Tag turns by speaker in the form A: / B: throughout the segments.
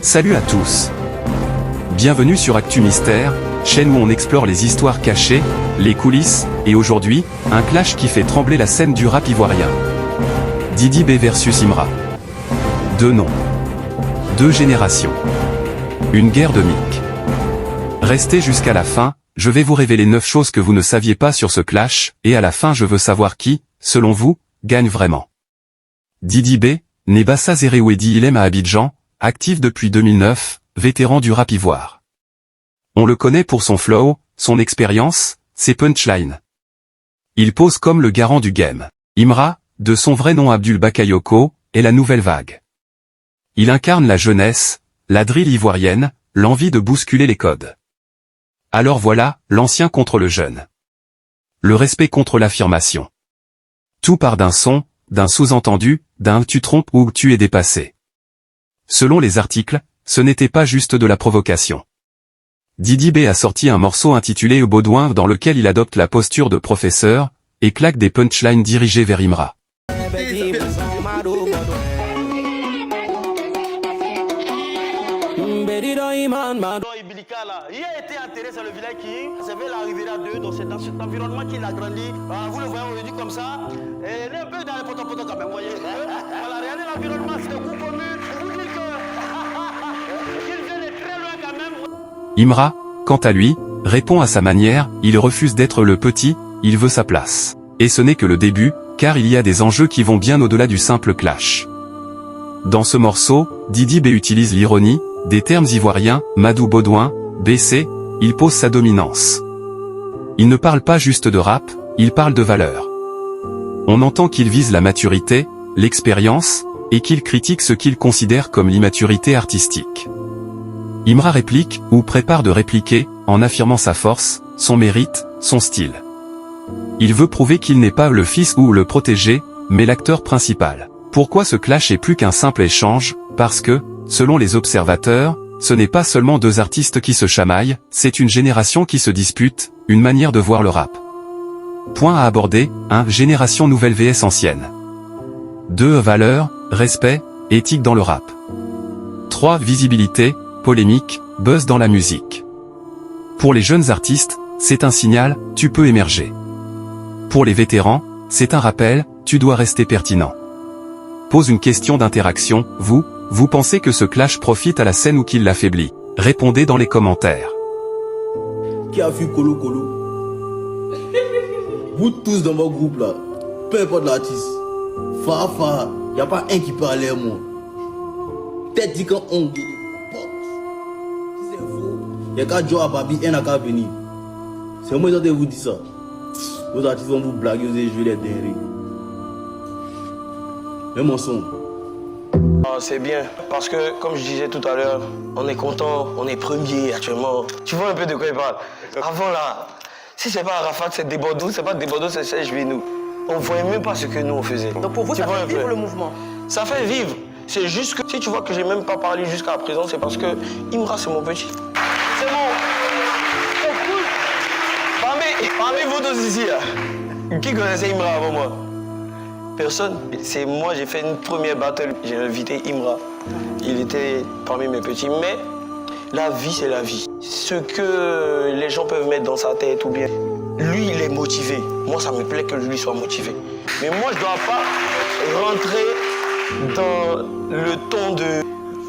A: Salut à tous. Bienvenue sur Actu Mystère, chaîne où on explore les histoires cachées, les coulisses, et aujourd'hui, un clash qui fait trembler la scène du rap ivoirien. Didi B versus Imra. Deux noms. Deux générations. Une guerre de mic. Restez jusqu'à la fin, je vais vous révéler 9 choses que vous ne saviez pas sur ce clash, et à la fin je veux savoir qui, selon vous, gagne vraiment. Didi B, né Bassa Zeréouedi Ilem à Abidjan, actif depuis 2009, vétéran du rap ivoire. On le connaît pour son flow, son expérience, ses punchlines. Il pose comme le garant du game. Imra, de son vrai nom Abdul Bakayoko, est la nouvelle vague. Il incarne la jeunesse, la drill ivoirienne, l'envie de bousculer les codes. Alors voilà, l'ancien contre le jeune. Le respect contre l'affirmation. Tout part d'un son, d'un sous-entendu, d'un « tu trompes » ou « tu es dépassé ». Selon les articles, ce n'était pas juste de la provocation. Didi B a sorti un morceau intitulé Baudouin dans lequel il adopte la posture de professeur, et claque des punchlines dirigées vers Imra.
B: Il a été enterré, c'est le village qui avait la Riviera 2, donc c'est dans cet environnement qu'il a grandi. Vous le voyez aujourd'hui comme ça. Et il est un peu dans les potos quand même, vous voyez. Voilà, regardez l'environnement, c'est un coup commun. Je vous dis qu'il vient de très loin quand même.
A: Imra, quant à lui, répond à sa manière, il refuse d'être le petit, il veut sa place. Et ce n'est que le début, car il y a des enjeux qui vont bien au-delà du simple clash. Dans ce morceau, Didi B utilise l'ironie, des termes ivoiriens, Madou Baudouin, BC, il pose sa dominance. Il ne parle pas juste de rap, il parle de valeurs. On entend qu'il vise la maturité, l'expérience, et qu'il critique ce qu'il considère comme l'immaturité artistique. Imra réplique, ou prépare de répliquer, en affirmant sa force, son mérite, son style. Il veut prouver qu'il n'est pas le fils ou le protégé, mais l'acteur principal. Pourquoi ce clash est plus qu'un simple échange? Parce que, selon les observateurs, ce n'est pas seulement deux artistes qui se chamaillent, c'est une génération qui se dispute, une manière de voir le rap. Point à aborder, 1. Génération nouvelle vs ancienne. 2. Valeurs, respect, éthique dans le rap. 3. Visibilité, polémique, buzz dans la musique. Pour les jeunes artistes, c'est un signal, tu peux émerger. Pour les vétérans, c'est un rappel, tu dois rester pertinent. Pose une question d'interaction, vous pensez que ce clash profite à la scène ou qu'il l'affaiblit? Répondez dans les commentaires.
C: Qui a vu Kolo Kolo? Vous tous dans votre groupe là, peu importe l'artiste, Faha, y a pas un qui peut aller à moi. Tête dit quand on dit, si c'est faux, y a qu'à jouer à Babi, un n'a qu'à venir. C'est moi qui vous dis ça. Vos artistes vont vous blaguer, vous allez jouer les dingueries. Même mon son.
B: C'est bien, parce que comme je disais tout à l'heure, on est content, on est premier actuellement. Tu vois un peu de quoi il parle. Avant là, si c'est pas Arafat, c'est des Bordeaux, c'est pas des Bordeaux, c'est Serge Vinou. On ne voyait même pas ce que nous on faisait.
D: Donc pour vous, ça fait vivre le mouvement?
B: Ça fait vivre. C'est juste que si tu vois que j'ai même pas parlé jusqu'à présent, c'est parce que Imra c'est mon petit. C'est bon. C'est cool. Parmi vous tous ici, là, qui connaissait Imra avant moi? Personne. C'est moi, j'ai fait une première battle, j'ai invité Imra. Il était parmi mes petits, mais la vie, c'est la vie. Ce que les gens peuvent mettre dans sa tête ou bien, lui, il est motivé. Moi, ça me plaît que lui soit motivé. Mais moi, je ne dois pas rentrer dans le ton de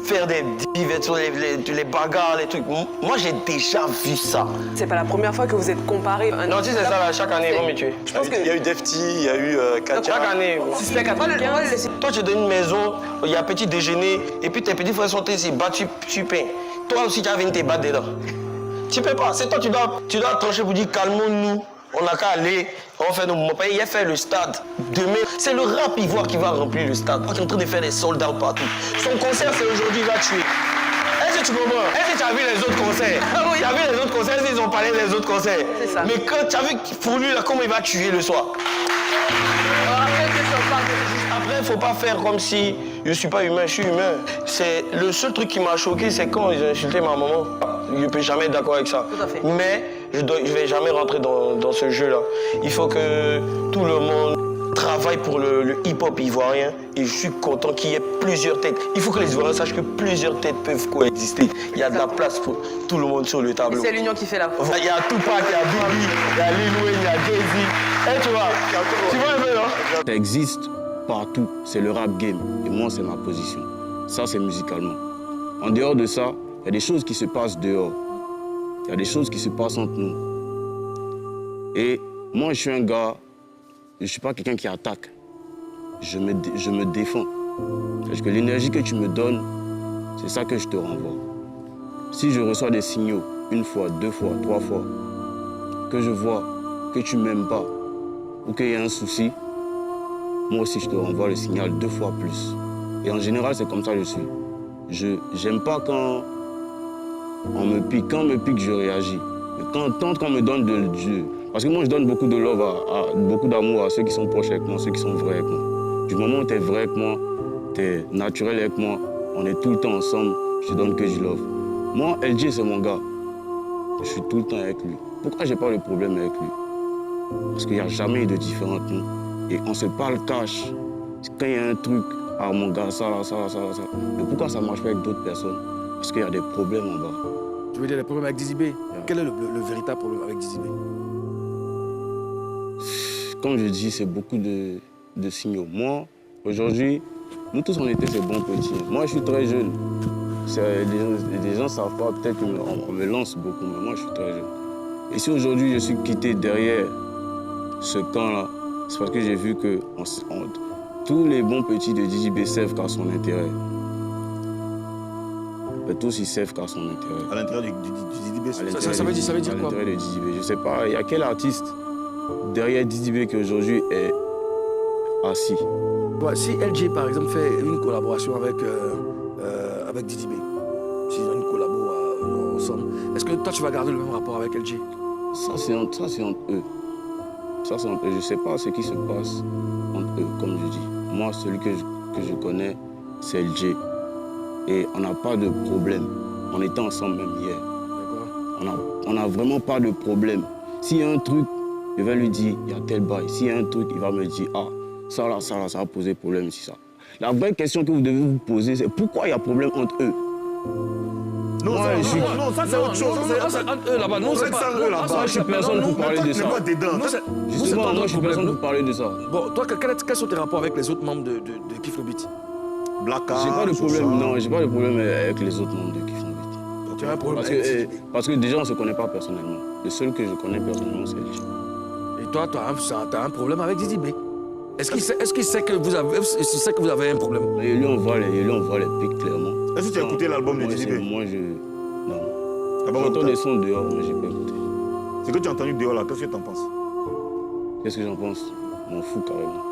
B: faire des diversions, les bagarres, les trucs. Moi, j'ai déjà vu ça.
D: C'est pas la première fois que vous êtes comparé.
B: Non, si c'est ça, là, chaque année, ils vont me tuer.
D: Je pense
E: Il y a eu Defty, il y a eu Katia.
B: Chaque année.
D: Suspect 95.
B: Toi, tu es dans une maison, il y a petit déjeuner, et puis tes petits frères sont ici, battus, tu peins. Toi aussi, tu as venu te battre dedans. Tu peux pas. C'est toi, tu dois trancher pour dire calmons-nous. On n'a qu'à aller, on va faire nos moments. Il a fait le stade. Demain, c'est le rap ivoire qui va remplir le stade. On est en train de faire des sold out partout. Son concert, c'est aujourd'hui, il va tuer. Est-ce que tu comprends? Est-ce que tu as vu les autres concerts?
D: Oui.
B: Tu as vu les autres concerts? Ils ont parlé des autres concerts.
D: C'est ça.
B: Mais quand tu as vu Fournu, là, comment il va tuer le soir? Après, il ne faut pas faire comme si je ne suis pas humain, je suis humain. C'est le seul truc qui m'a choqué, c'est quand ils ont insulté ma maman. Je ne peux jamais être d'accord avec ça.
D: Tout à fait.
B: Mais je ne vais jamais rentrer dans ce jeu-là. Il faut que tout le monde travaille pour le hip-hop ivoirien et je suis content qu'il y ait plusieurs têtes. Il faut que les Ivoiriens sachent que plusieurs têtes peuvent coexister. Il y a de la place pour tout le monde sur le tableau.
D: C'est l'union qui fait la force.
B: Il y a Tupac, il y a Biggie, il y a Lil Wayne, il y a Jay-Z. Tu vois un peu, non?
F: Ça existe partout, c'est le rap game. Et moi, c'est ma position. Ça, c'est musicalement. En dehors de ça, il y a des choses qui se passent dehors. Il y a des choses qui se passent entre nous. Et moi, je suis un gars, je ne suis pas quelqu'un qui attaque. Je me défends. Parce que l'énergie que tu me donnes, c'est ça que je te renvoie. Si je reçois des signaux, une fois, deux fois, trois fois, que je vois que tu ne m'aimes pas ou qu'il y a un souci, moi aussi je te renvoie le signal 2 fois plus. Et en général, c'est comme ça que je suis. J'aime pas quand on me pique. Quand on me pique, je réagis. Mais tant qu'on me donne de Dieu. Parce que moi, je donne beaucoup de love, beaucoup d'amour à ceux qui sont proches avec moi, ceux qui sont vrais avec moi. Du moment où tu es vrai avec moi, tu es naturel avec moi, on est tout le temps ensemble, je te donne que du love. Moi, LG, c'est mon gars. Je suis tout le temps avec lui. Pourquoi j'ai pas de problème avec lui? Parce qu'il n'y a jamais eu de différence entre nous. Et on se parle cash. Quand il y a un truc, ah mon gars, ça. Mais pourquoi ça ne marche pas avec d'autres personnes? Parce qu'il y a des problèmes en bas.
G: Tu veux dire les problèmes avec Dizzy B? Yeah. Quel est le véritable problème avec Dizzy B?
F: Comme je dis, c'est beaucoup de signaux. Moi, aujourd'hui, nous tous on était ces bons petits. Moi, je suis très jeune. Les gens ne savent pas, peut-être qu'on me lance beaucoup, mais moi, je suis très jeune. Et si aujourd'hui, je suis quitté derrière ce camp-là, c'est parce que j'ai vu que tous les bons petits de Dizzy B servent qu'à son intérêt. Mais tous, ils servent qu'à son intérêt.
C: À l'intérieur du Dizzy B,
G: ça veut dire quoi?
F: À l'intérieur de Dizzy B. Je sais pas, il y a quel artiste derrière Dizzy B qui aujourd'hui est assis?
G: Si LG, par exemple, fait une collaboration avec Dizzy B, s'ils ont une collabo ensemble, est-ce que toi, tu vas garder le même rapport avec LG?
F: Ça, c'est entre eux. Ça, c'est entre eux. Je ne sais pas ce qui se passe entre eux, comme je dis. Moi, celui que je connais, c'est LG. Et on n'a pas de problème. On était ensemble même hier. On n'a vraiment pas de problème. S'il y a un truc, je vais lui dire, il y a tel bail. S'il y a un truc, il va me dire, ah, ça va poser problème ici, ça. La vraie question que vous devez vous poser, c'est pourquoi il y a problème entre eux?
C: Non, ça c'est autre chose.
G: C'est entre eux là-bas. Non, c'est pas eux là-bas.
F: Moi, je suis personne pour parler de ça. Justement, moi, je suis personne pour parler de ça.
G: Bon, toi, quels sont tes rapports avec les autres membres de Kiff le Beat?
C: Blacka,
F: j'ai pas de problème, non, j'ai pas de problème avec les autres membres de Kiff le Beat.
G: Tu as un problème
F: parce que déjà, on ne se connaît pas personnellement. Le seul que je connais personnellement, c'est LG.
G: Et toi, tu as un problème avec Dizzy B? Est-ce qu'il sait que vous avez un problème?
F: Il lui envoie les pics, clairement.
C: Est-ce que tu as écouté l'album de Dizzy B?
F: Moi, non. J'entends des sons dehors, mais j'ai pas écouté.
C: Ce que tu as entendu dehors là, qu'est-ce que tu en penses?
F: Qu'est-ce que j'en pense? Je m'en fous carrément.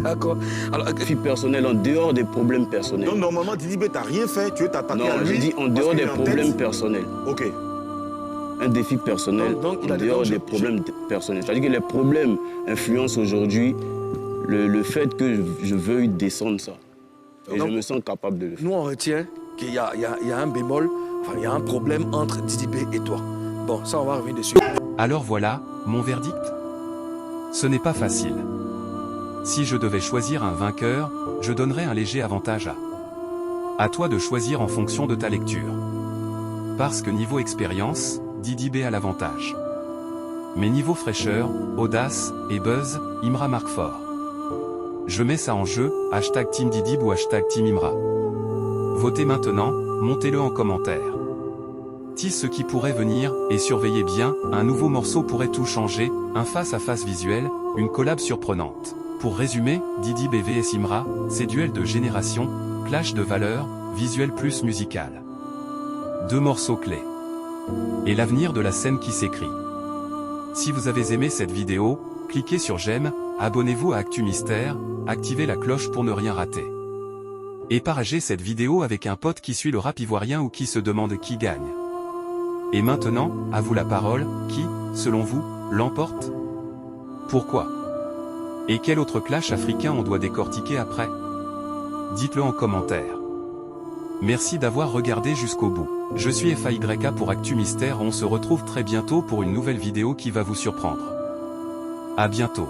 G: D'accord. Alors,
F: vie personnelle, en dehors des problèmes personnels.
C: Donc normalement, Dizzy B, t'as rien fait, tu veux t'attaquer à lui?
F: Non, j'ai dit en dehors des problèmes personnels.
C: Ok.
F: Un défi personnel,
G: donc,
F: en dehors des problèmes personnels. C'est-à-dire que les problèmes influencent aujourd'hui le fait que je veuille descendre ça. Et donc, je me sens capable de le faire.
G: Nous, on retient qu'il y a un bémol, enfin, il y a un problème entre Dizzy B et toi. Bon, ça, on va revenir dessus.
A: Alors voilà, mon verdict. Ce n'est pas facile. Si je devais choisir un vainqueur, je donnerais un léger avantage à toi de choisir en fonction de ta lecture. Parce que niveau expérience, Dizzy B a l'avantage. Mais niveau fraîcheur, audace et buzz, Imra marque fort. Je mets ça en jeu, hashtag Team Didib ou hashtag Team Imra. Votez maintenant, montez-le en commentaire. Tease ce qui pourrait venir, et surveillez bien, un nouveau morceau pourrait tout changer, un face-à-face visuel, une collab surprenante. Pour résumer, Didib et vs Imra, c'est duel de génération, clash de valeurs, visuel plus musical. 2 morceaux clés. Et l'avenir de la scène qui s'écrit. Si vous avez aimé cette vidéo, cliquez sur j'aime, abonnez-vous à Actu Mystère, activez la cloche pour ne rien rater. Et partagez cette vidéo avec un pote qui suit le rap ivoirien ou qui se demande qui gagne. Et maintenant, à vous la parole, qui, selon vous, l'emporte? Pourquoi? Et quel autre clash africain on doit décortiquer après? Dites-le en commentaire. Merci d'avoir regardé jusqu'au bout. Je suis FAYK pour Actu Mystère, on se retrouve très bientôt pour une nouvelle vidéo qui va vous surprendre. À bientôt.